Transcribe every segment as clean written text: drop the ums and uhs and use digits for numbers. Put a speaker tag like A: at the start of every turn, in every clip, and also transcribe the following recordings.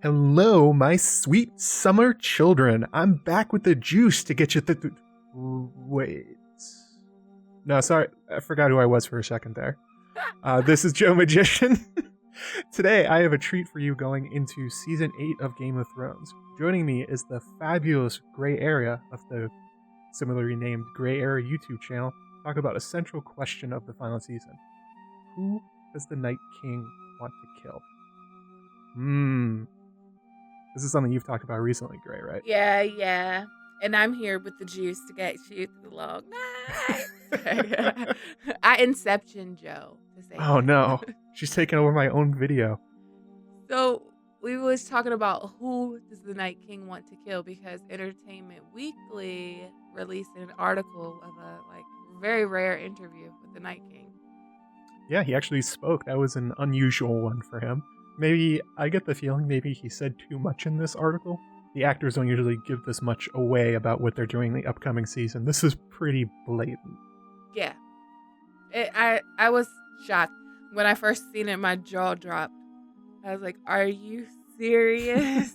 A: Hello, my sweet summer children. I'm back with the juice to get you wait. No, sorry. I forgot who I was for a second there. This is Joe Magician. Today, I have a treat for you going into Season 8 of Game of Thrones. Joining me is the fabulous Gray Area of the similarly named Gray Area YouTube channel. Talk about a central question of the final season. Who does the Night King want to kill? This is something you've talked about recently, Gray, right?
B: Yeah. And I'm here with the juice to get you through the long night. I Inception Joe. To say
A: Oh,
B: that.
A: no. She's taking over my own video.
B: So we was talking about who does the Night King want to kill, because Entertainment Weekly released an article of a very rare interview with the Night King.
A: Yeah, he actually spoke. That was an unusual one for him. Maybe, I get the feeling maybe he said too much in this article. The actors don't usually give this much away about what they're doing in the upcoming season. This is pretty blatant.
B: Yeah. I was shocked. When I first seen it, my jaw dropped. I was like, are you serious?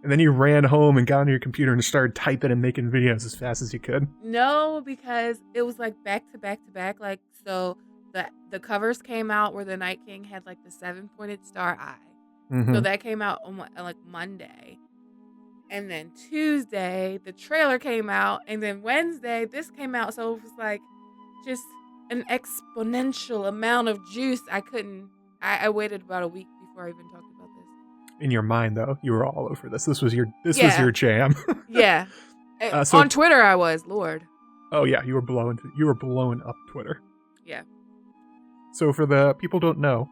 A: And then you ran home and got on your computer and started typing and making videos as fast as you could.
B: No, because it was like back to back to back. Like, so the covers came out where the Night King had like the 7-pointed star eye.
A: Mm-hmm.
B: So that came out on like Monday. And then Tuesday, the trailer came out. And then Wednesday, this came out. So it was like just an exponential amount of juice. I waited about a week before I even talked about this.
A: In your mind, though, you were all over this. This was your jam.
B: Yeah.
A: So,
B: on Twitter, I was, Lord.
A: Oh yeah, you were blowing up Twitter.
B: Yeah.
A: So for the people who don't know,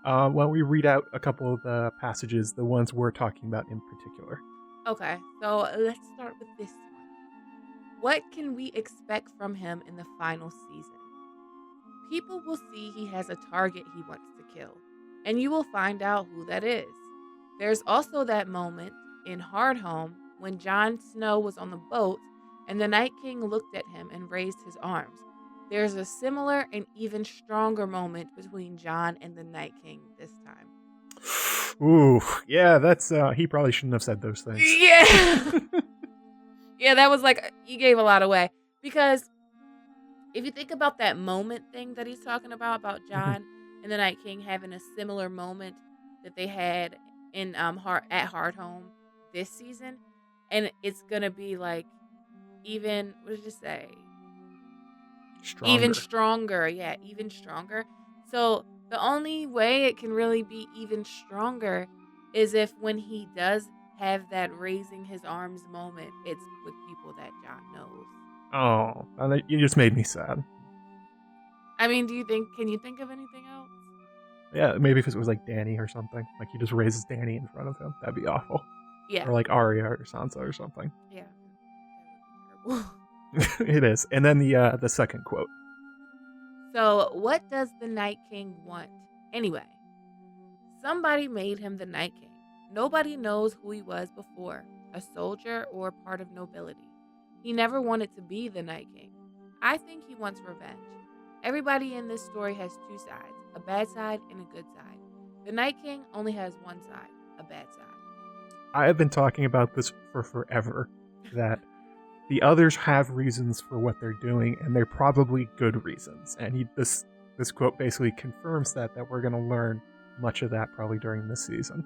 A: why don't we read out a couple of the passages, the ones we're talking about in particular.
B: Okay, so let's start with this one. What can we expect from him in the final season? People will see he has a target he wants to kill, and you will find out who that is. There's also that moment in Hardhome when Jon Snow was on the boat and the Night King looked at him and raised his arms. There's a similar and even stronger moment between Jon and the Night King this time.
A: Ooh, yeah, that's, he probably shouldn't have said those things.
B: Yeah. Yeah, that was like, he gave a lot away. Because if you think about that moment thing that he's talking about Jon and the Night King having a similar moment that they had in at Hardhome this season, and it's going to be like even, what did you say?
A: Stronger.
B: Even stronger. Yeah, even stronger. So the only way it can really be even stronger is if when he does have that raising his arms moment, it's with people that Jon knows.
A: Oh, you just made me sad.
B: I mean, can you think of anything else?
A: Yeah, maybe if it was like Dany or something. Like he just raises Dany in front of him. That'd be awful.
B: Yeah.
A: Or like Arya or Sansa or something.
B: Yeah. That would be terrible.
A: It is. And then the second quote.
B: So, what does the Night King want? Anyway, somebody made him the Night King. Nobody knows who he was before, a soldier or part of nobility. He never wanted to be the Night King. I think he wants revenge. Everybody in this story has two sides, a bad side and a good side. The Night King only has one side, a bad side.
A: I have been talking about this for forever, that the others have reasons for what they're doing, and they're probably good reasons. And this quote basically confirms that we're going to learn much of that probably during this season.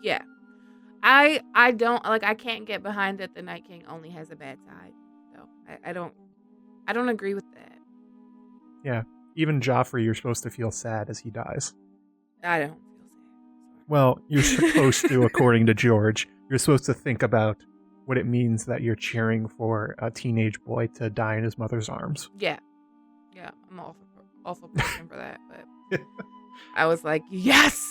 B: Yeah. I can't get behind that the Night King only has a bad side. So I don't agree with that.
A: Yeah. Even Joffrey, you're supposed to feel sad as he dies.
B: I don't feel sad.
A: Well, you're supposed to, according to George. You're supposed to think about what it means that you're cheering for a teenage boy to die in his mother's arms.
B: Yeah. Yeah, I'm awful person for that, but I was like, yes!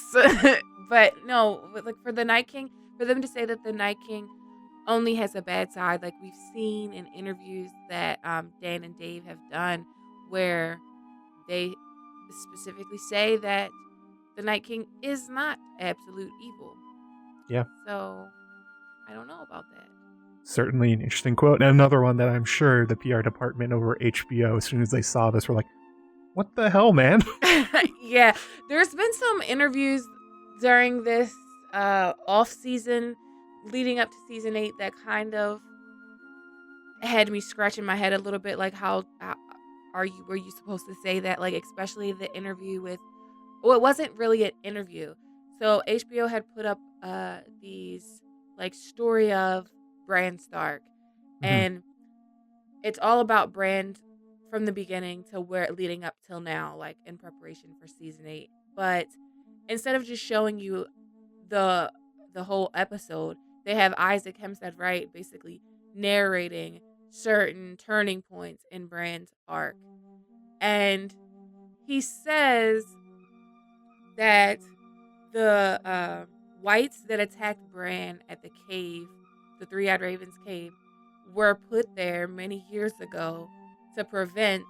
B: But no, like for the Night King, for them to say that the Night King only has a bad side, like we've seen in interviews that Dan and Dave have done, where they specifically say that the Night King is not absolute evil.
A: Yeah.
B: So, I don't know about that.
A: Certainly an interesting quote. And another one that I'm sure the PR department over HBO, as soon as they saw this, were like, what the hell, man?
B: Yeah. There's been some interviews during this off season leading up to season 8 that kind of had me scratching my head a little bit, like how were you supposed to say that, like especially the interview with, well, it wasn't really an interview. So HBO had put up these like story of Bran Stark, and it's all about Bran from the beginning to where leading up till now, like in preparation for season 8. But instead of just showing you the whole episode, they have Isaac Hempstead Wright basically narrating certain turning points in Bran's arc. And he says that the whites that attacked Bran at the cave, the Three-Eyed Raven's cave, were put there many years ago to prevent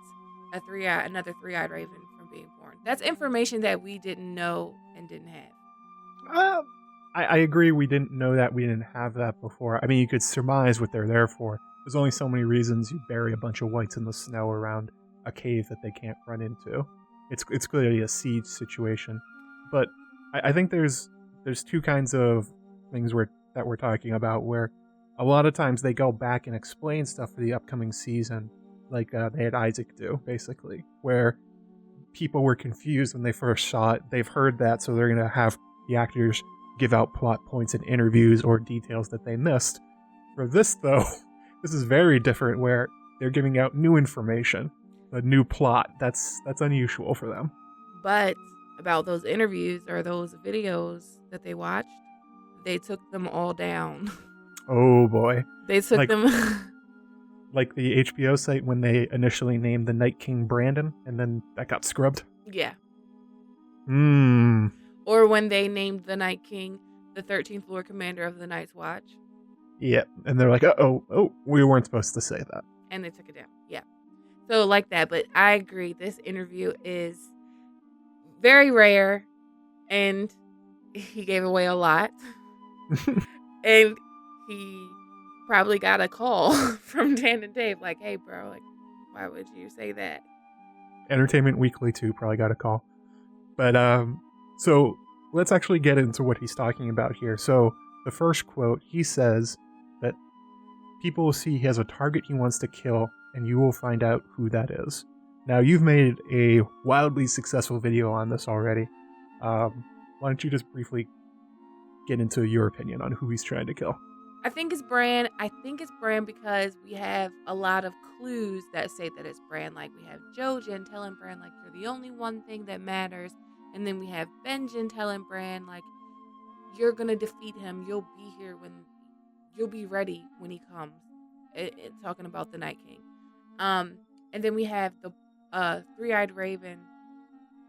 B: another Three-Eyed Raven from being born. That's information that we didn't know and didn't have.
A: I agree we didn't know that. We didn't have that before. I mean, you could surmise what they're there for. There's only so many reasons you bury a bunch of whites in the snow around a cave that they can't run into. It's clearly a siege situation. But I think there's two kinds of things that we're talking about, where a lot of times they go back and explain stuff for the upcoming season, like they had Isaac do, basically, where people were confused when they first saw it. They've heard that, so they're going to have the actors give out plot points in interviews or details that they missed. For this, though, this is very different, where they're giving out new information, a new plot. That's unusual for them.
B: But about those interviews or those videos that they watched, they took them all down.
A: Oh boy.
B: They took them...
A: like the HBO site when they initially named the Night King Brandon, and then that got scrubbed?
B: Yeah.
A: Hmm.
B: Or when they named the Night King the 13th Lord Commander of the Night's Watch.
A: Yeah, and they're like, we weren't supposed to say that.
B: And they took it down, yeah. So like that, but I agree, this interview is very rare, and he gave away a lot. And he probably got a call from Dan and Dave, like, hey, bro, like, why would you say that?
A: Entertainment Weekly, too, probably got a call. But, so let's actually get into what he's talking about here. So the first quote, he says that people will see he has a target he wants to kill, and you will find out who that is. Now, you've made a wildly successful video on this already. Why don't you just briefly get into your opinion on who he's trying to kill?
B: I think it's Bran. I think it's Bran because we have a lot of clues that say that it's Bran. Like, we have Jojen telling Bran, like, you're the only one thing that matters. And then we have Benjen telling Bran, like, you're going to defeat him. You'll be here you'll be ready when he comes. Talking about the Night King. And then we have the Three-Eyed Raven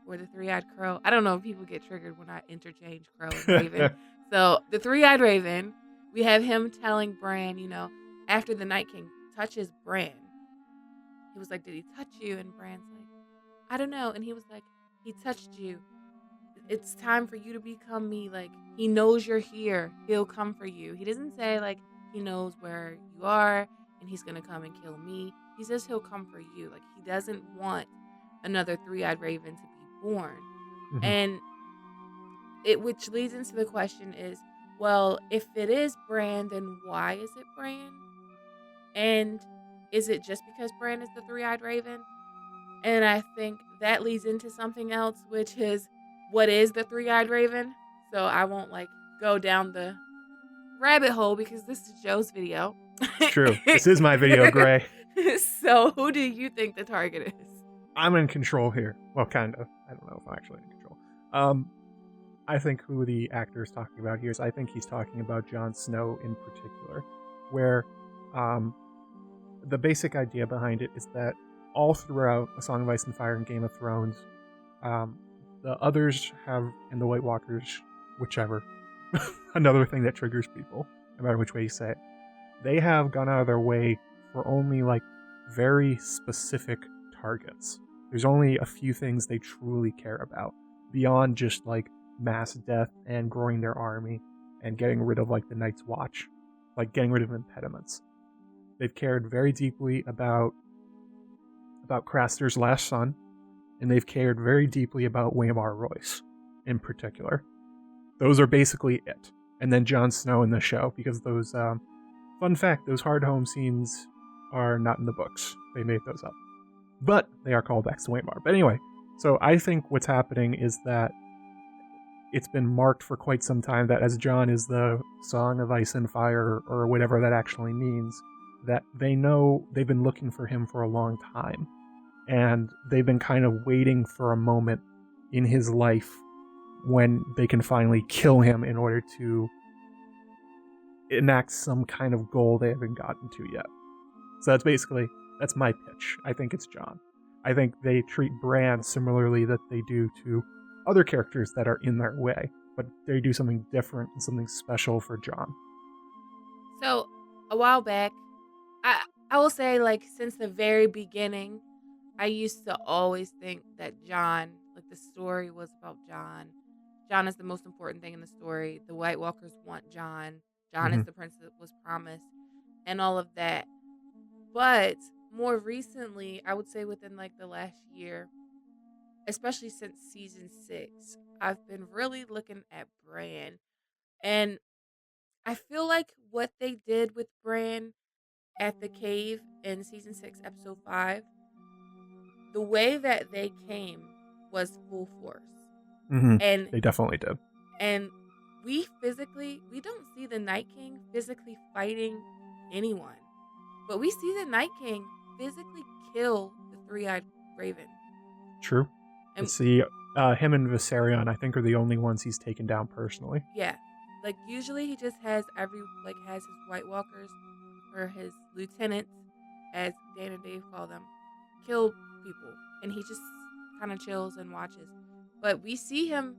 B: or the Three-Eyed Crow. I don't know if people get triggered when I interchange Crow and Raven. So the Three-Eyed Raven, we have him telling Bran, after the Night King touches Bran, he was like, did he touch you? And Bran's like, I don't know. And he was like, he touched you. It's time for you to become me. Like, he knows you're here. He'll come for you. He doesn't say, like, he knows where you are and he's going to come and kill me. He says he'll come for you. Like, he doesn't want another Three-Eyed Raven to be born. Mm-hmm. And which leads into the question is, well, if it is Bran, then why is it Bran? And is it just because Bran is the Three-Eyed Raven? And I think that leads into something else, which is, what is the Three-Eyed Raven? So I won't, go down the rabbit hole because this is Joe's video.
A: It's true. This is my video, Gray.
B: So who do you think the target is?
A: I'm in control here. Well, kind of. I don't know if I'm actually in control. I think who the actor is talking about here is, I think he's talking about Jon Snow in particular, where the basic idea behind it is that all throughout A Song of Ice and Fire and Game of Thrones, the others have, and the White Walkers, whichever, another thing that triggers people, no matter which way you say it, they have gone out of their way for only very specific targets. There's only a few things they truly care about, beyond just mass death and growing their army and getting rid of the Night's Watch, getting rid of impediments. They've cared very deeply about Craster's last son, and they've cared very deeply about Waymar Royce in particular. Those are basically it. And then Jon Snow in the show, because those, fun fact, those hard home scenes are not in the books. They made those up. But they are callbacks to Waymar. But anyway, so I think what's happening is that it's been marked for quite some time that as Jon is the Song of Ice and Fire, or whatever that actually means, that they know they've been looking for him for a long time. And they've been kind of waiting for a moment in his life when they can finally kill him in order to enact some kind of goal they haven't gotten to yet. So that's my pitch. I think it's Jon. I think they treat Bran similarly that they do to other characters that are in their way, but they do something different and something special for Jon.
B: So, a while back, I will say, like, since the very beginning, I used to always think that Jon, like, the story was about Jon. Jon is the most important thing in the story. The White Walkers want Jon. Jon is the prince that was promised, and all of that. But more recently, I would say within like the last year, especially since season 6, I've been really looking at Bran. And I feel like what they did with Bran at the cave in season 6, episode 5, the way that they came was full force.
A: Mm-hmm.
B: And
A: they definitely did.
B: And we don't see the Night King physically fighting anyone. But we see the Night King physically kill the Three-Eyed Raven.
A: True. And see, him and Viserion, I think, are the only ones he's taken down personally.
B: Yeah. Like, usually he just has his White Walkers, or his lieutenants, as Dan and Dave call them, kill people. And he just kind of chills and watches. But we see him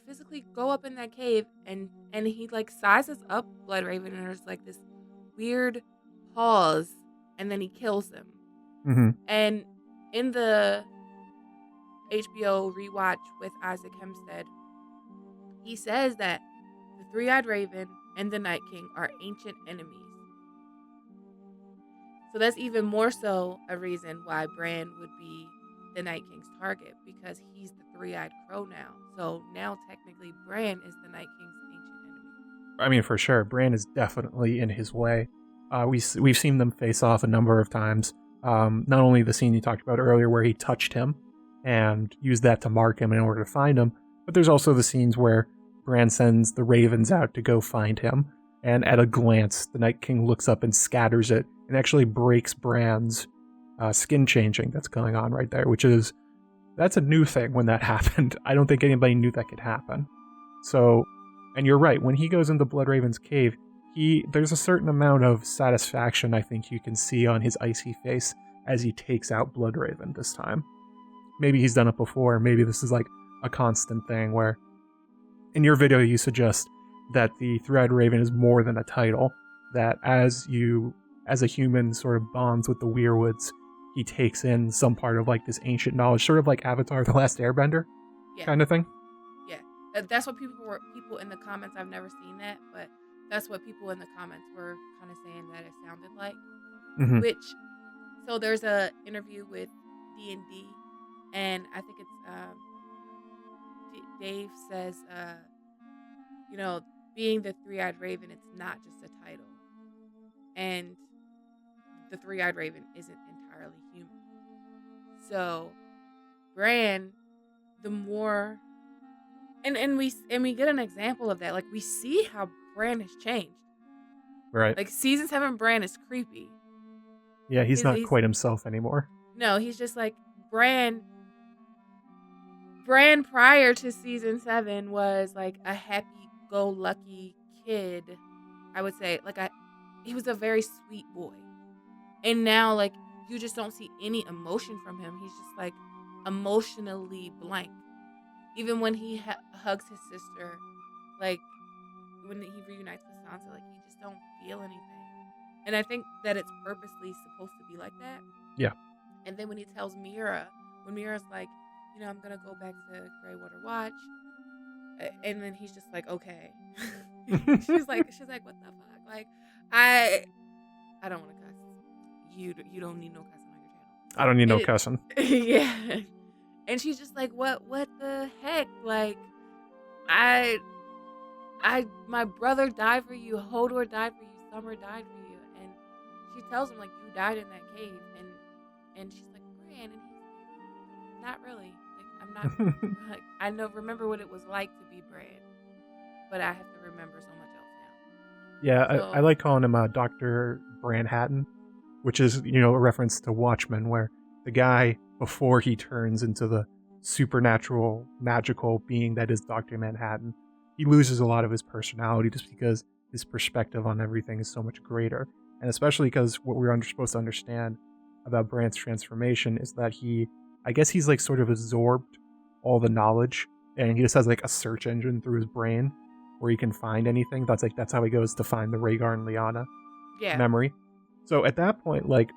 B: physically go up in that cave, and he, like, sizes up Bloodraven, and there's, like, this weird pause, and then he kills him.
A: Mm-hmm.
B: And in the HBO rewatch with Isaac Hempstead, he says that the Three-Eyed Raven and the Night King are ancient enemies. So that's even more so a reason why Bran would be the Night King's target, because he's the Three-Eyed Crow now. So now technically Bran is the Night King's ancient enemy.
A: I mean, for sure, Bran is definitely in his way. We've seen them face off a number of times. Not only the scene you talked about earlier where he touched him and used that to mark him in order to find him, but there's also the scenes where Bran sends the ravens out to go find him, and at a glance, the Night King looks up and scatters it and actually breaks Bran's skin changing that's going on right there, that's a new thing when that happened. I don't think anybody knew that could happen. So, and you're right, when he goes into Bloodraven's cave, there's a certain amount of satisfaction I think you can see on his icy face as he takes out Bloodraven this time. Maybe he's done it before, maybe this is like a constant thing where in your video you suggest that the Three-Eyed Raven is more than a title, that as a human sort of bonds with the Weirwoods, he takes in some part of like this ancient knowledge, sort of like Avatar: The Last Airbender kind of thing.
B: Yeah, that's what people in the comments, I've never seen that, but that's what people in the comments were kind of saying that it sounded like.
A: Mm-hmm.
B: So there's a interview with D&D, and I think it's Dave says, being the Three-Eyed Raven, it's not just a title, and the Three-Eyed Raven isn't entirely human. So Bran, the more, and we get an example of that. Like, we see how Bran has changed.
A: Right.
B: Like, season 7 Bran is creepy.
A: Yeah, he's not quite himself anymore.
B: No, he's just like Bran prior to season 7 was like a happy-go-lucky kid. I would say, he was a very sweet boy. And now, like, you just don't see any emotion from him. He's just, like, emotionally blank. Even when he hugs his sister, like, when he reunites with Sansa, like, you just don't feel anything. And I think that it's purposely supposed to be like that.
A: Yeah.
B: And then when he tells Mira, when Mira's like, I'm going to go back to Greywater Watch. And then he's just like, okay. she's like, what the fuck? Like, I don't want to cuss. You don't need no cussing on your channel.
A: I don't need no cussing.
B: Yeah. And she's just like, what the heck? Like, My brother died for you, Hodor died for you, Summer died for you, and she tells him, like, you died in that cave, and she's like, Bran, and he's like, not really, like, I'm not, like, I remember what it was like to be Bran, but I have to remember so much else now.
A: Yeah,
B: So,
A: I like calling him Dr. Branhattan, which is, a reference to Watchmen, where the guy, before he turns into the supernatural, magical being that is Dr. Manhattan, he loses a lot of his personality just because his perspective on everything is so much greater. And especially because what we're supposed to understand about Bran's transformation is that I guess he's like sort of absorbed all the knowledge, and he just has like a search engine through his brain where he can find anything. That's how he goes to find the Rhaegar and Lyanna memory. So at that point, like,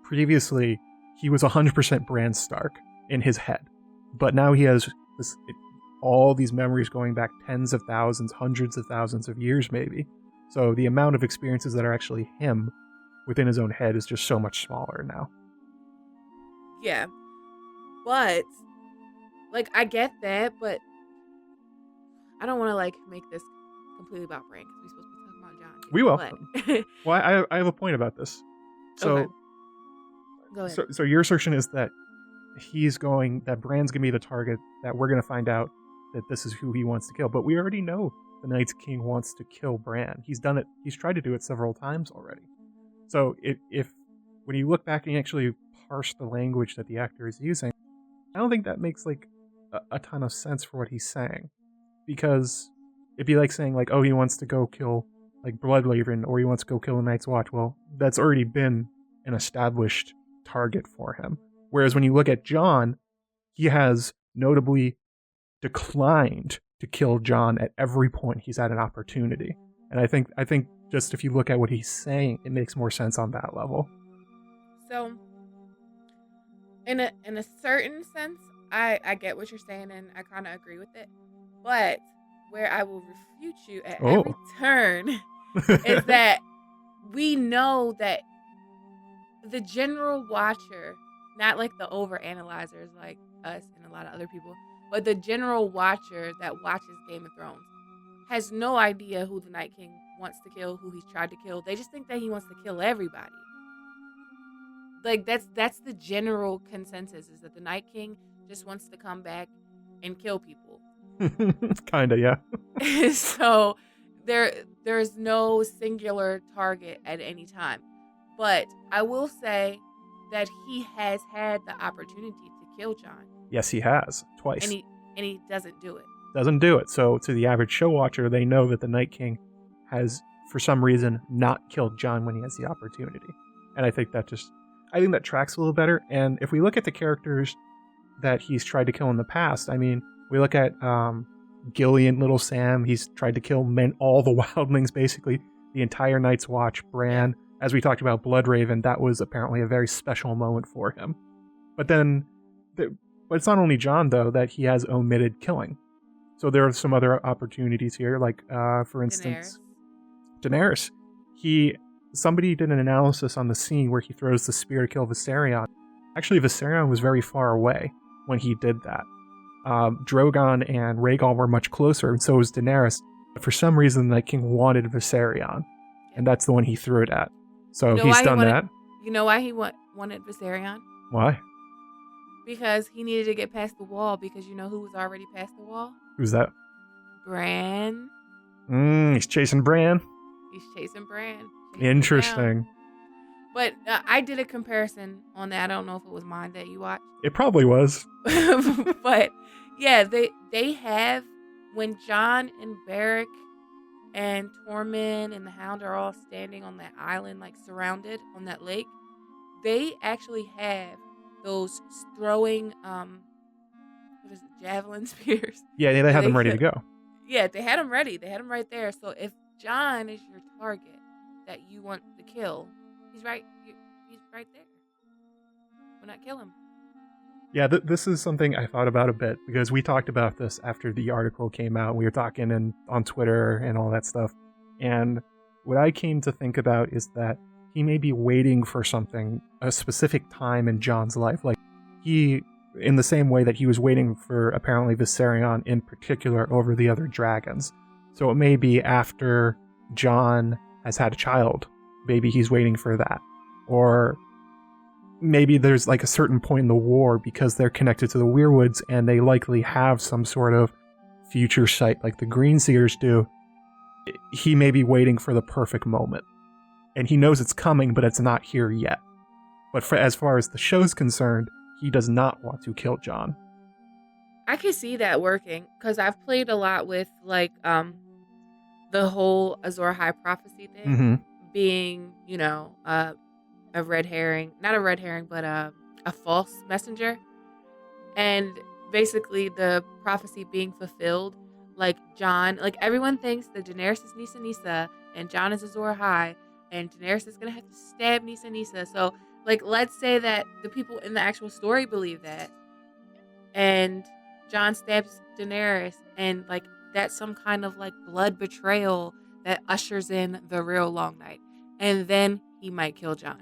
A: previously he was 100% Bran Stark in his head, but now he has all these memories going back tens of thousands, hundreds of thousands of years maybe. So the amount of experiences that are actually him within his own head is just so much smaller now.
B: Yeah, but like, I get that, but I don't want to like make this completely about Bran because we're supposed to be talking about Jon.
A: We will. Well, I have a point about this. So,
B: okay. Go ahead.
A: So your assertion is that that Bran's gonna be the target, that we're gonna find out that this is who he wants to kill. But we already know the Night's King wants to kill Bran. He's done it. He's tried to do it several times already. So if when you look back and you actually parse the language that the actor is using, I don't think that makes like a ton of sense for what he's saying, because it'd be like saying like, oh, he wants to go kill like Bloodhaven, or he wants to go kill the Night's Watch. Well, that's already been an established target for him. Whereas when you look at Jon, he has notably declined to kill Jon at every point he's had an opportunity. And I think just if you look at what he's saying, it makes more sense on that level.
B: So, in a certain sense, I get what you're saying, and I kind of agree with it. But where I will refute you at every turn is that we know that the general watcher, not like the over-analyzers like us and a lot of other people, but the general watcher that watches Game of Thrones has no idea who the Night King wants to kill, who he's tried to kill. They just think that he wants to kill everybody. Like, that's the general consensus, is that the Night King just wants to come back and kill people.
A: Kinda, yeah.
B: So there's no singular target at any time. But I will say that he has had the opportunity to kill Jon.
A: Yes, he has. Twice.
B: And he doesn't do it.
A: Doesn't do it. So to the average show watcher, they know that the Night King has, for some reason, not killed Jon when he has the opportunity. And I think that tracks a little better. And if we look at the characters that he's tried to kill in the past, I mean, we look at Gillian, Little Sam. He's tried to kill all the wildlings, basically. The entire Night's Watch, Bran. As we talked about Bloodraven, that was apparently a very special moment for him. But it's not only Jon, though, that he has omitted killing. So there are some other opportunities here, like, for instance, Daenerys. Somebody did an analysis on the scene where he throws the spear to kill Viserion. Actually, Viserion was very far away when he did that. Drogon and Rhaegal were much closer, and so was Daenerys. But for some reason, the Night King wanted Viserion, and that's the one he threw it at. So he's done that.
B: You know why he wanted Viserion?
A: Why?
B: Because he needed to get past the wall, because you know who was already past the wall?
A: Who's that?
B: Bran.
A: He's chasing Bran.
B: He's chasing Bran.
A: Interesting.
B: But I did a comparison on that. I don't know if it was mine that you watched.
A: It probably was.
B: But yeah, they have, when Jon and Beric and Tormund and the Hound are all standing on that island, like surrounded on that lake, they actually have those throwing javelin spears.
A: Yeah, they had them ready to go.
B: Yeah, they had them ready. They had them right there. So if Jon is your target that you want to kill, he's right there. Why not kill him?
A: Yeah, this is something I thought about a bit, because we talked about this after the article came out. We were talking on Twitter and all that stuff. And what I came to think about is that he may be waiting for something, a specific time in Jon's life. Like, he in the same way that he was waiting for apparently Viserion in particular over the other dragons. So it may be after Jon has had a child, maybe he's waiting for that. Or maybe there's like a certain point in the war because they're connected to the Weirwoods and they likely have some sort of future sight like the Greenseers do. He may be waiting for the perfect moment. And he knows it's coming, but it's not here yet. But as far as the show's concerned, he does not want to kill Jon.
B: I can see that working because I've played a lot with like the whole Azor Ahai prophecy thing being, you know, a red herring, not a red herring, but a false messenger. And basically the prophecy being fulfilled, like Jon, like everyone thinks that Daenerys is Nissa and Jon is Azor Ahai and Daenerys is going to have to stab Nissa. So like, let's say that the people in the actual story believe that and Jon stabs Daenerys and like that's some kind of like blood betrayal that ushers in the real long night. And then he might kill Jon.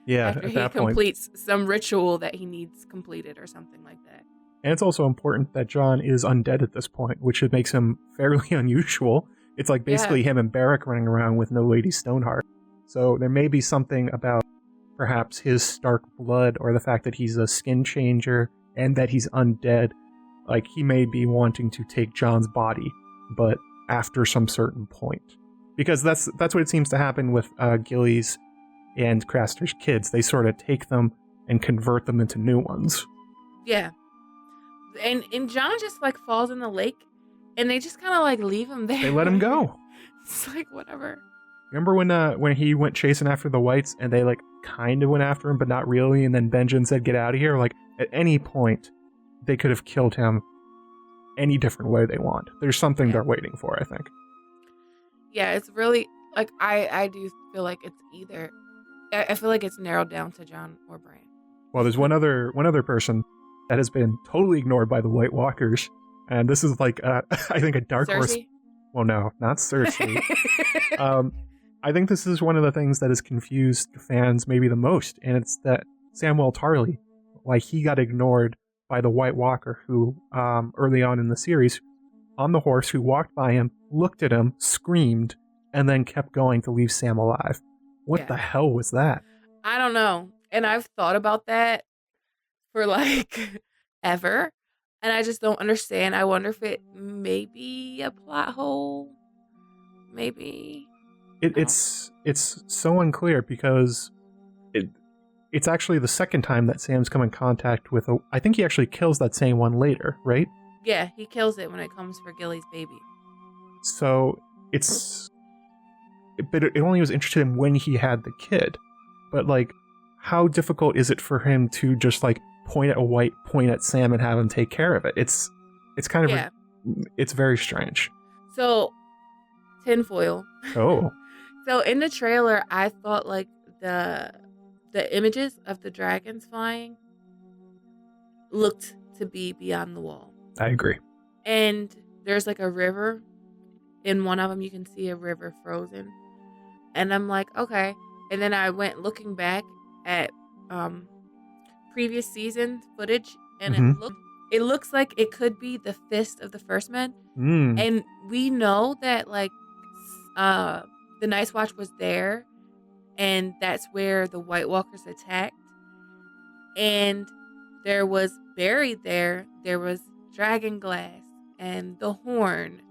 A: Yeah,
B: after he completes some ritual that he needs completed or something like that.
A: And it's also important that Jon is undead at this point, which makes him fairly unusual. It's like basically him and Beric running around with no Lady Stoneheart. So there may be something about perhaps his Stark blood or the fact that he's a skin changer and that he's undead. Like he may be wanting to take Jon's body, but after some certain point. Because that's what it seems to happen with Gilly's and Craster's kids. They sort of take them and convert them into new ones.
B: Yeah. And Jon just like falls in the lake and they just kind of like leave him there.
A: They let him go.
B: It's like whatever.
A: Remember when he went chasing after the Whites and they like kind of went after him but not really, and then Benjen said get out of here? Like at any point they could have killed him any different way they want. There's something they're waiting for, I think.
B: Yeah, it's really like I do feel like it's either I feel like it's narrowed down to Jon or Bran.
A: Well, there's one other person that has been totally ignored by the White Walkers, and this is like I think a dark horse. Well, no, not Cersei. I think this is one of the things that has confused fans maybe the most, and it's that Samwell Tarly, why he got ignored by the White Walker who, early on in the series, on the horse, who walked by him, looked at him, screamed, and then kept going to leave Sam alive. What the hell was that?
B: I don't know. And I've thought about that for like ever. And I just don't understand. I wonder if it may be a plot hole. Maybe.
A: It's so unclear because it's actually the second time that Sam's come in contact with I think he actually kills that same one later, right?
B: Yeah, he kills it when it comes for Gilly's baby.
A: So but it only was interested in when he had the kid. But like, how difficult is it for him to just like point at a White, point at Sam, and have him take care of it? It's kind of it's very strange.
B: So, tinfoil.
A: Oh.
B: So in the trailer, I thought like the images of the dragons flying looked to be beyond the wall.
A: I agree.
B: And there's like a river. In one of them, you can see a river frozen. And I'm like, okay. And then I went looking back at previous season footage, and it looks like it could be the fist of the First Men. And we know that like the Night's Watch was there, and that's where the White Walkers attacked. And there was buried there was dragon glass and the horn.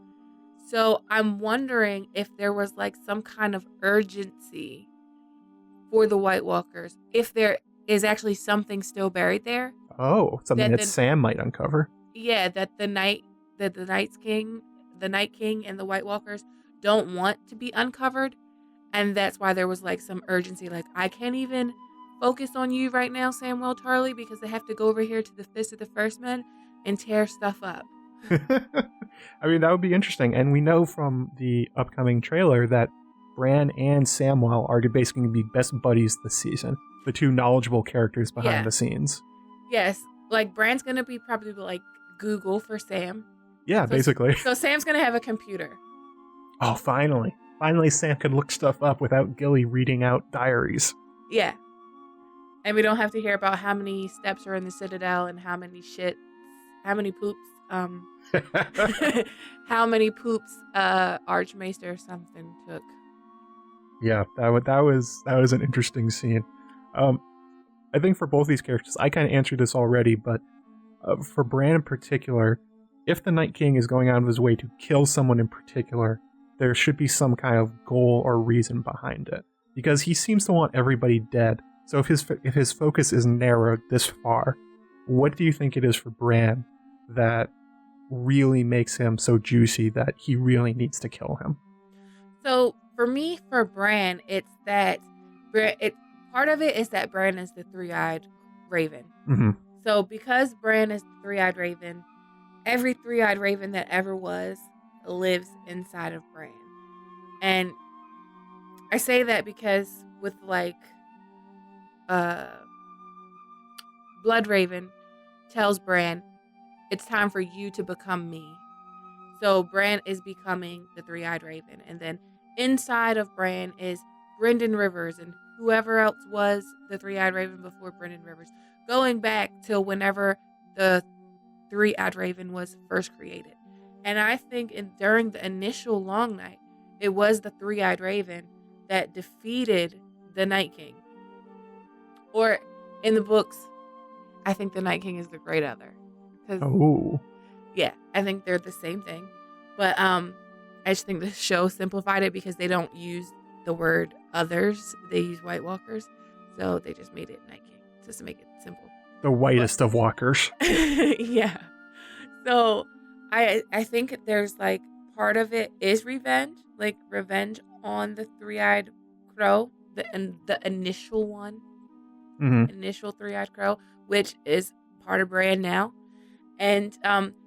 B: So I'm wondering if there was like some kind of urgency for the White Walkers, if there is actually something still buried there.
A: Oh, something that Sam might uncover.
B: Yeah, that the Night King and the White Walkers don't want to be uncovered. And that's why there was like some urgency. Like, I can't even focus on you right now, Samwell Tarly, because I have to go over here to the Fist of the First Men and tear stuff up.
A: I mean, that would be interesting. And we know from the upcoming trailer that Bran and Samwell are basically going to be best buddies this season. The two knowledgeable characters behind the scenes. Yes.
B: Like, Bran's going to be probably like Google for Sam.
A: Yeah, basically.
B: So Sam's going to have a computer.
A: Oh, finally. Finally, Sam could look stuff up without Gilly reading out diaries.
B: Yeah. And we don't have to hear about how many steps are in the Citadel and how many poops, how many poops Archmaester something took.
A: Yeah, that was an interesting scene. I think for both these characters, I kind of answered this already, but for Bran in particular, if the Night King is going out of his way to kill someone in particular, there should be some kind of goal or reason behind it, because he seems to want everybody dead. So if his focus is narrowed this far, what do you think it is for Bran that really makes him so juicy that he really needs to kill him?
B: So for me, for Bran, it's that part of it is that Bran is the three-eyed raven.
A: Mm-hmm.
B: So because Bran is the three-eyed raven, every three-eyed raven that ever was lives inside of Bran. And I say that because with like Bloodraven tells Bran, it's time for you to become me. So Bran is becoming the three-eyed raven. And then inside of Bran is Brynden Rivers and whoever else was the three-eyed raven before Brynden Rivers, going back to whenever the three-eyed raven was first created. And I think during the initial Long Night, it was the three-eyed raven that defeated the Night King. Or in the books, I think the Night King is the Great Other.
A: Oh.
B: Yeah, I think they're the same thing. But I just think the show simplified it because they don't use the word others. They use White Walkers. So they just made it Night King, just to make it simple.
A: The whitest of walkers.
B: Yeah. So I think there's like part of it is revenge, like revenge on the three-eyed crow, the initial one, initial three-eyed crow, which is part of Bran now. And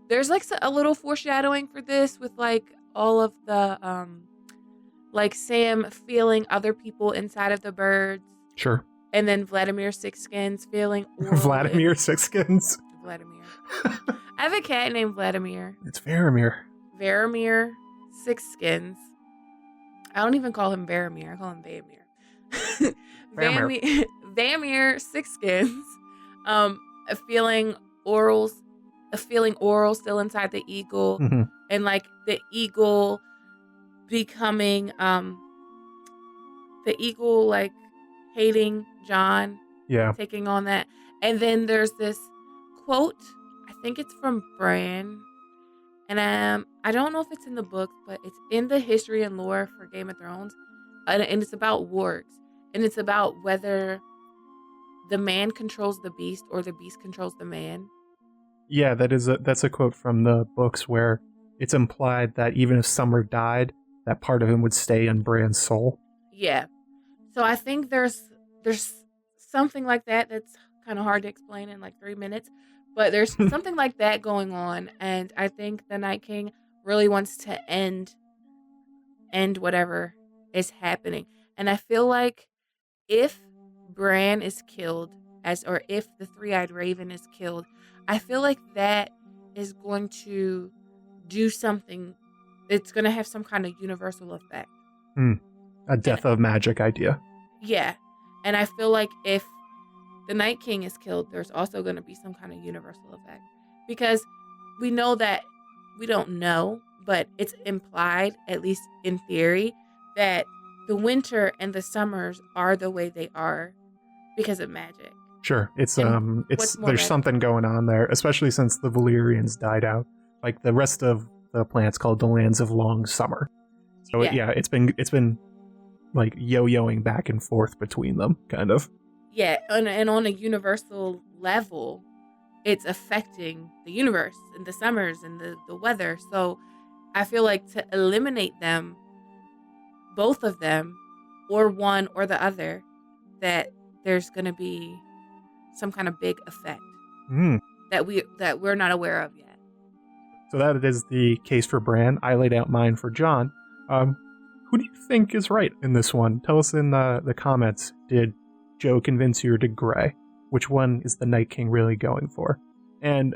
B: there's like a little foreshadowing for this with like all of the like Sam feeling other people inside of the birds.
A: Sure.
B: And then Vladimir Sixskins feeling
A: Vladimir Sixskins.
B: Vladimir. I have a cat named Vladimir.
A: It's Veramir.
B: Veramir Sixskins. I don't even call him Veramir. I call him Vamir. Vamir Sixskins. Feeling oral still inside the eagle, and like the eagle becoming the eagle like hating Jon, taking on that. And then there's this quote, I think it's from Bran, and I don't know if it's in the book, but it's in the history and lore for Game of Thrones, and it's about wargs, and it's about whether the man controls the beast or the beast controls the man.
A: Yeah, that's a quote from the books where it's implied that even if Summer died, that part of him would stay in Bran's soul.
B: Yeah. So I think there's something like that that's kind of hard to explain in like 3 minutes, but there's something like that going on, and I think the Night King really wants to end whatever is happening. And I feel like if Bran is killed, or if the three-eyed raven is killed, I feel like that is going to do something. It's going to have some kind of universal effect.
A: A death of magic idea.
B: Yeah. And I feel like if the Night King is killed, there's also going to be some kind of universal effect. Because we know that, we don't know, but it's implied, at least in theory, that the winter and the summers are the way they are because of magic.
A: Sure, there's something going on there, especially since the Valyrians died out. Like the rest of the planet's called the Lands of Long Summer. So yeah, it's been like yo-yoing back and forth between them, kind of.
B: Yeah, and on a universal level, it's affecting the universe and the summers and the weather. So I feel like to eliminate them, both of them, or one or the other, that there's going to be some kind of big effect that we're not aware of yet.
A: So that is the case for Bran. I laid out mine for Jon. Who do you think is right in this one? Tell us in the comments. Did Joe convince you, or did Gray? Which one is the Night King really going for? And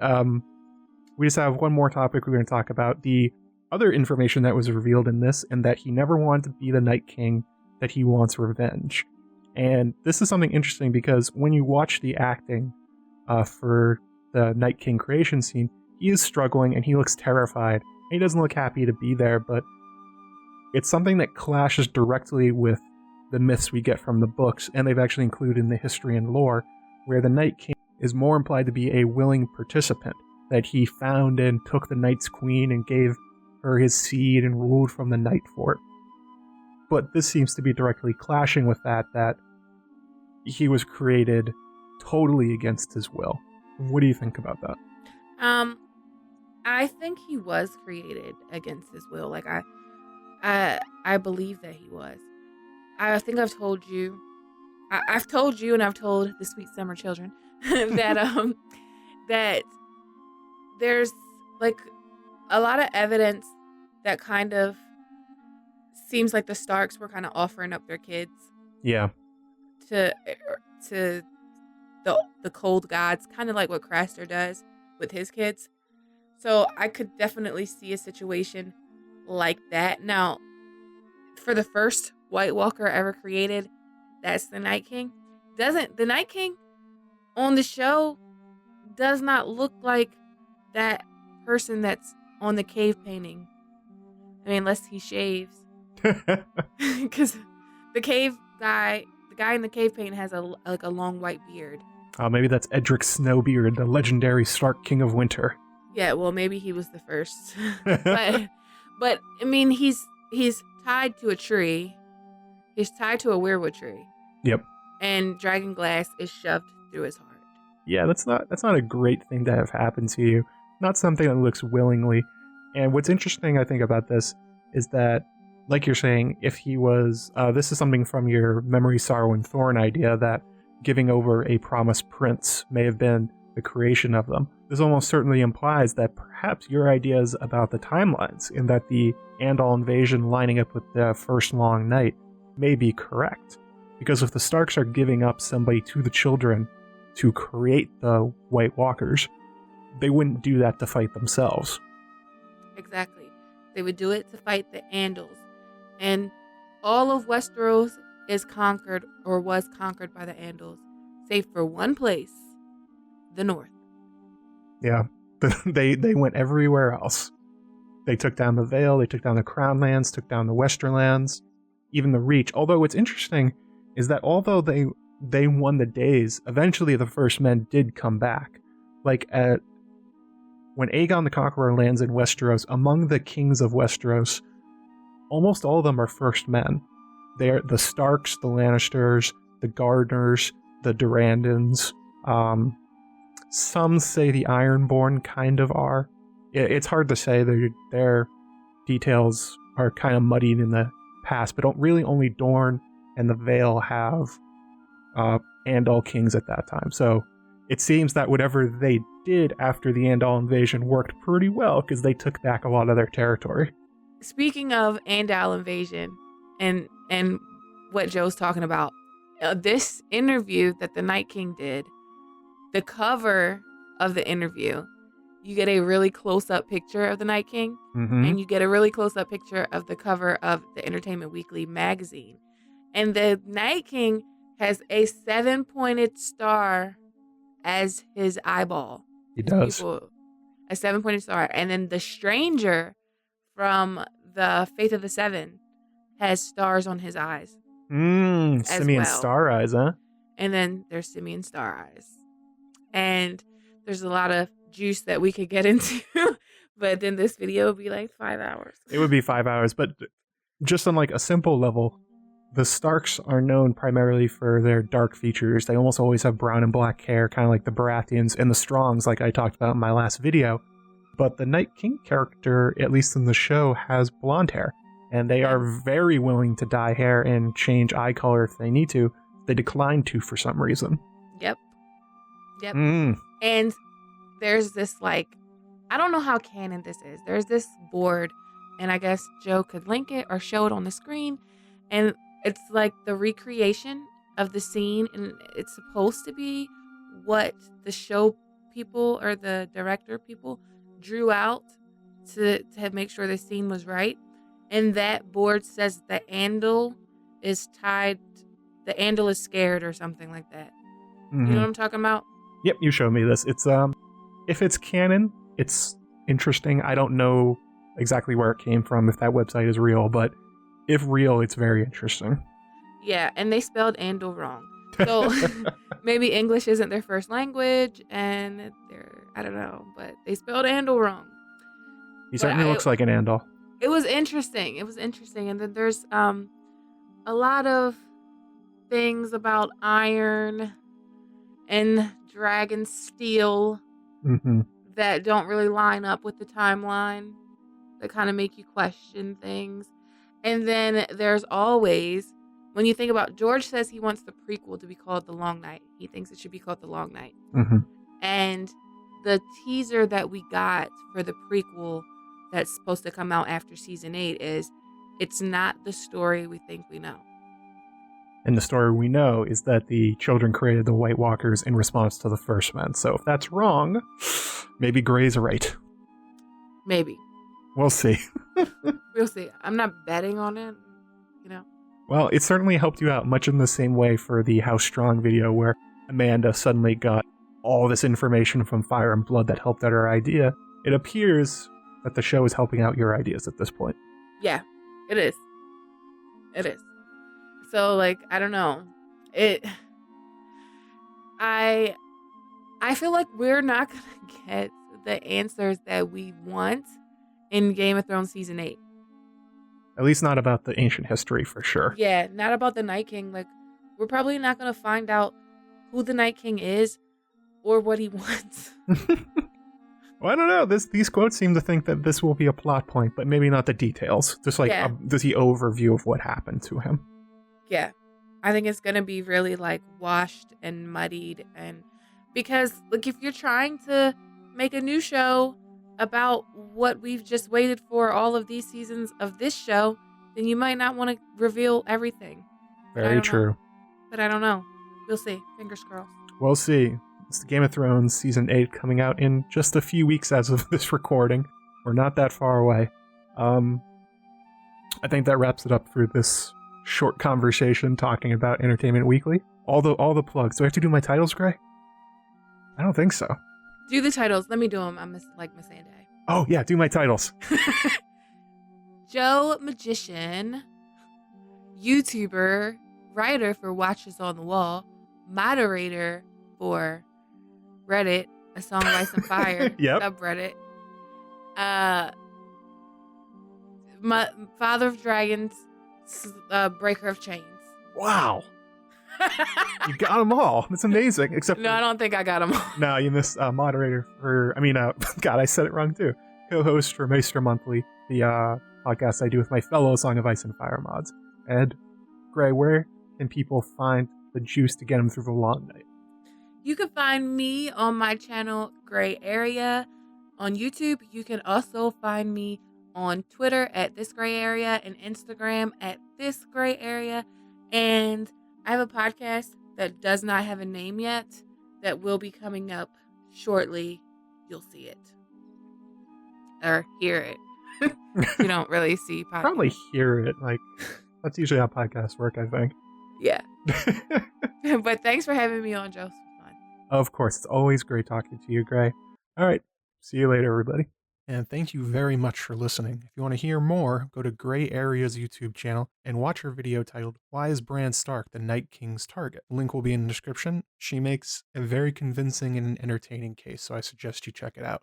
A: we just have one more topic we're going to talk about. The other information that was revealed in this, and that he never wanted to be the Night King, that he wants revenge. And this is something interesting because when you watch the acting for the Night King creation scene, he is struggling and he looks terrified. He doesn't look happy to be there, but it's something that clashes directly with the myths we get from the books, and they've actually included in the history and lore, where the Night King is more implied to be a willing participant, that he found and took the Night's Queen and gave her his seed and ruled from the Night Fort. But this seems to be directly clashing with that he was created totally against his will. What do you think about that?
B: I think he was created against his will. Like I believe that he was. I think I've told you. I've told you, and I've told the sweet summer children that that there's like a lot of evidence that kind of seems like the Starks were kind of offering up their kids.
A: Yeah.
B: To the cold gods, kind of like what Craster does with his kids. So I could definitely see a situation like that. Now, for the first White Walker ever created, that's the Night King. The Night King on the show does not look like that person that's on the cave painting. I mean, unless he shaves. Because the guy in the cave painting has a long white beard.
A: Maybe that's Edric Snowbeard, the legendary Stark King of Winter.
B: Yeah, well, maybe he was the first. but I mean, he's tied to a tree. He's tied to a weirwood tree.
A: Yep.
B: And dragon glass is shoved through his heart.
A: Yeah, that's not a great thing to have happen to you. Not something that looks willingly. And what's interesting, I think, about this is that, like you're saying, if he was, this is something from your Memory, Sorrow, and Thorn idea, that giving over a promised prince may have been the creation of them. This almost certainly implies that perhaps your ideas about the timelines, in that the Andal invasion lining up with the first long night, may be correct. Because if the Starks are giving up somebody to the children to create the White Walkers, they wouldn't do that to fight themselves.
B: Exactly. They would do it to fight the Andals. And all of Westeros is conquered, or was conquered, by the Andals, save for one place, the North.
A: Yeah, they went everywhere else. They took down the Vale, they took down the Crown Lands, took down the Westerlands, even the Reach. Although what's interesting is that although they won the days, eventually the First Men did come back. Like when Aegon the Conqueror lands in Westeros, among the kings of Westeros, almost all of them are First Men. They're the Starks, the Lannisters, the Gardeners, the Durandons. Some say the Ironborn kind of are. It's hard to say. Their details are kind of muddied in the past, but really only Dorne and the Vale have Andal kings at that time. So it seems that whatever they did after the Andal invasion worked pretty well, because they took back a lot of their territory.
B: Speaking of Andal invasion and what Joe's talking about, this interview that the Night King did, the cover of the interview, you get a really close-up picture of the Night King, and you get a really close-up picture of the cover of the Entertainment Weekly magazine. And the Night King has a 7-pointed star as his eyeball.
A: He does.
B: A 7-pointed star. And then the Stranger from the Faith of the Seven has stars on his eyes.
A: Simeon Star Eyes, huh?
B: And then there's Simeon Star Eyes. And there's a lot of juice that we could get into, but then this video would be like 5 hours. It would be 5
A: hours, but just on like a simple level, the Starks are known primarily for their dark features. They almost always have brown and black hair, kind of like the Baratheons and the Strongs, like I talked about in my last video. But the Night King character, at least in the show, has blonde hair. And they are very willing to dye hair and change eye color if they need to. They decline to for some reason.
B: Yep. And there's this, like, I don't know how canon this is. There's this board, and I guess Joe could link it or show it on the screen. And it's like the recreation of the scene, and it's supposed to be what the show people or the director people drew out to make sure the scene was right. And that board says the Andal is tied the Andal is scared or something like that.
A: Mm-hmm.
B: You know what I'm talking about?
A: Yep, you showed me this. It's if it's canon, it's interesting. I don't know exactly where it came from, if that website is real, but if real, it's very interesting.
B: Yeah, and they spelled Andal wrong. So maybe English isn't their first language, and I don't know, but they spelled Andal wrong.
A: He certainly looks like an Andal.
B: It was interesting. And then there's a lot of things about iron and dragon steel that don't really line up with the timeline, that kind of make you question things. And then there's always, when you think about, George says he wants the prequel to be called The Long Night. He thinks it should be called The Long Night. And the teaser that we got for the prequel that's supposed to come out after season 8 is, it's not the story we think we know.
A: And the story we know is that the children created the White Walkers in response to the First Men. So if that's wrong, maybe Grey's right.
B: Maybe.
A: We'll see.
B: We'll see. I'm not betting on it, you know.
A: Well, it certainly helped you out, much in the same way for the How Strong video, where Amanda suddenly got all this information from Fire and Blood that helped out her idea. It appears that the show is helping out your ideas at this point.
B: Yeah, it is. It is. So, like, I don't know. I feel like we're not going to get the answers that we want in Game of Thrones Season 8.
A: At least not about the ancient history, for sure.
B: Yeah, not about the Night King. Like, we're probably not going to find out who the Night King is or what he wants.
A: Well, I don't know. These quotes seem to think that this will be a plot point, but maybe not the details. Just like the overview of what happened to him.
B: Yeah, I think it's going to be really like washed and muddied. And because like, if you're trying to make a new show about what we've just waited for all of these seasons of this show, then you might not want to reveal everything.
A: Very true.
B: But I don't know. We'll see. Fingers crossed.
A: We'll see. It's the Game of Thrones Season 8 coming out in just a few weeks as of this recording. We're not that far away. I think that wraps it up for this short conversation talking about Entertainment Weekly. All the plugs. Do I have to do my titles, Gray? I don't think so.
B: Do the titles. Let me do them. I'm Miss Anday.
A: Oh, yeah. Do my titles.
B: JoeMagician, YouTuber, writer for Watchers on the Wall, moderator for Reddit, A Song of Ice and Fire, subreddit. My Father of Dragons, Breaker of Chains.
A: Wow. You got them all. That's amazing. Except
B: no, I don't think I got them all.
A: No, you missed moderator for, God, I said it wrong too. Co-host for Maester Monthly, the podcast I do with my fellow Song of Ice and Fire mods. Ed, Gray, where can people find the juice to get them through the long night?
B: You can find me on my channel, Gray Area, on YouTube. You can also find me on Twitter at This Gray Area and Instagram at This Gray Area. And I have a podcast that does not have a name yet that will be coming up shortly. You'll see it. Or hear it. You don't really see podcasts.
A: Probably hear it. Like, that's usually how podcasts work, I think.
B: Yeah. But thanks for having me on, Joe. It was fun.
A: Of course. It's always great talking to you, Gray. All right. See you later, everybody. And thank you very much for listening. If you want to hear more, go to Gray Area's YouTube channel and watch her video titled, Why is Bran Stark the Night King's Target? The link will be in the description. She makes a very convincing and entertaining case, so I suggest you check it out.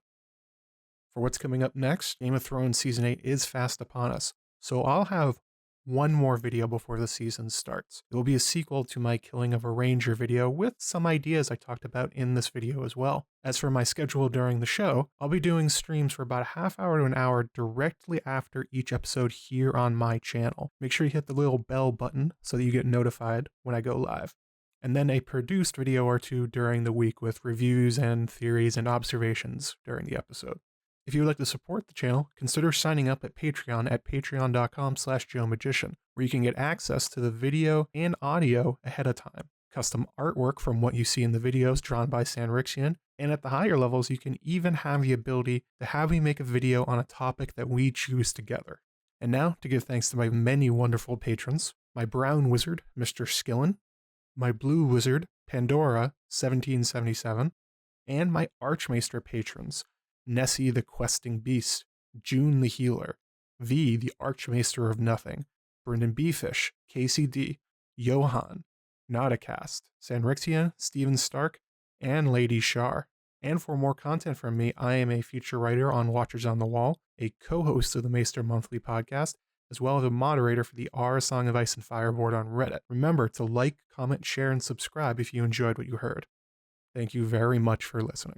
A: For what's coming up next, Game of Thrones Season 8 is fast upon us, so I'll have one more video before the season starts. It will be a sequel to my Killing of a Ranger video with some ideas I talked about in this video as well. As for my schedule during the show, I'll be doing streams for about a half hour to an hour directly after each episode here on my channel. Make sure you hit the little bell button so that you get notified when I go live. And then a produced video or two during the week with reviews and theories and observations during the episode. If you would like to support the channel, consider signing up at Patreon at patreon.com/JoeMagician, where you can get access to the video and audio ahead of time, custom artwork from what you see in the videos drawn by Sanrixian, and at the higher levels, you can even have the ability to have me make a video on a topic that we choose together. And now, to give thanks to my many wonderful patrons, my brown wizard, Mr. Skillen, my Blue Wizard, Pandora, 1777, and my Archmaester patrons, Nessie the Questing Beast, June the Healer, V the Archmaester of Nothing, BryndenBFish, Kasey D, Yohann, Notacast, Sanrixia, Steven Stark, and Lady Shar. And for more content from me, I am a feature writer on Watchers on the Wall, a co-host of the Maester Monthly podcast, as well as a moderator for the R Song of Ice and Fire board on Reddit. Remember to like, comment, share, and subscribe if you enjoyed what you heard. Thank you very much for listening.